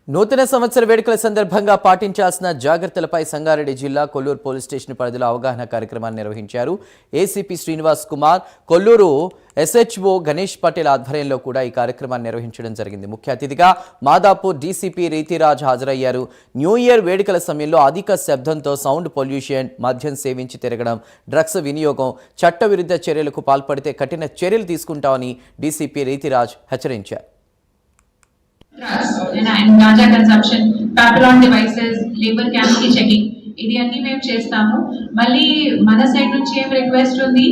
నూతన సంవత్సర వేడుకల సందర్భంగా పాటించాల్సిన జాగ్రత్తలపై సంగారెడ్డి జిల్లా కొల్లూరు పోలీస్ స్టేషన్ పరిధిలో అవగాహన కార్యక్రమాన్ని నిర్వహించారు. ఏసీపీ శ్రీనివాస్ కుమార్, కొల్లూరు ఎస్హెచ్ఓ గణేష్ పటేల్ ఆధ్వర్యంలో కూడా ఈ కార్యక్రమాన్ని నిర్వహించడం జరిగింది. ముఖ్య అతిథిగా మాదాపూర్ డీసీపీ రీతిరాజ్ హాజరయ్యారు. న్యూ ఇయర్ వేడుకల సమయంలో అధిక శబ్దంతో సౌండ్ పొల్యూషన్, మద్యం సేవించి తిరగడం, డ్రగ్స్ వినియోగం, చట్టవిరుద్ధ చర్యలకు పాల్పడితే కఠిన చర్యలు తీసుకుంటామని డీసీపీ రీతిరాజ్ హెచ్చరించారు. and ganja consumption, papillon devices, labor camps ki checking ఇది అన్ని మేము చేస్తాము. మళ్ళీ మన సైడ్ నుంచి ఏం రిక్వెస్ట్ ఉంది,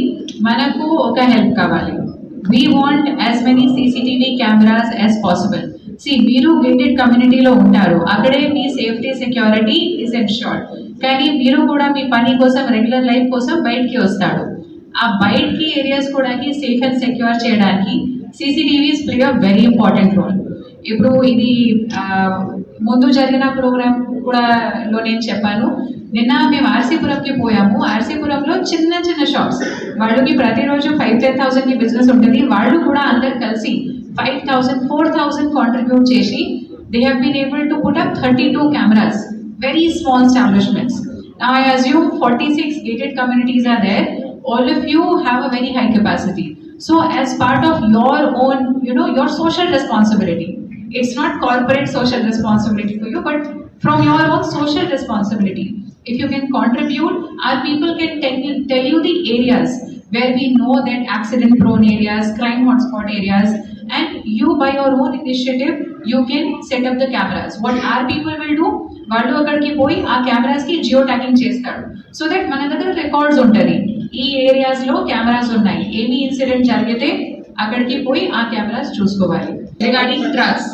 మనకు ఒక హెల్ప్ కావాలి. We want as many CCTV cameras as possible. మీరు గేటెడ్ కమ్యూనిటీలో ఉంటారు, అక్కడే మీ సేఫ్టీ సెక్యూరిటీ ఇస్ ఎన్ష్యూర్డ్. కానీ మీరు కూడా మీ పని కోసం, రెగ్యులర్ లైఫ్ కోసం బయటికి వస్తాడు. ఆ బయటికి ఏరియాస్ కూడా సేఫ్ అండ్ సెక్యూర్ చేయడానికి CCTVs play a very important role. ఇప్పుడు ఇది ముందు జరిగిన ప్రోగ్రామ్ కూడా లో నేను చెప్పాను. నిన్న మేము ఆర్సీపురంకి పోయాము. ఆర్సీపురంలో చిన్న చిన్న షాప్స్, వాళ్ళకి ప్రతిరోజు 5,000-10,000కి బిజినెస్ ఉంటుంది. వాళ్ళు కూడా అందరు కలిసి 5,000-4,000 కాంట్రిబ్యూట్ చేసి they have been able to put up 32 cameras, very small establishments. Now I assume 46 gated communities are there. All of you have a very high capacity. So as part of your own, your social responsibility, it's not corporate social responsibility for you, but from your own social responsibility, if you can contribute, our people can tell you the areas where we know that accident prone areas, crime hotspot areas, and you by your own initiative you can set up the cameras. What our people will do, వాళ్ళు అక్కడికి పోయి ఆ cameras కి geo tagging చేస్తారు, so that మన దగ్గర records ఉంటుంది. ఈ ఏరియాస్ లో కెమెరాస్ ఉన్నాయి, ఏమి ఇన్సిడెంట్ జరిగితే అక్కడికి పోయి ఆ కెమెరాస్ చూసుకోవాలి. Regarding drugs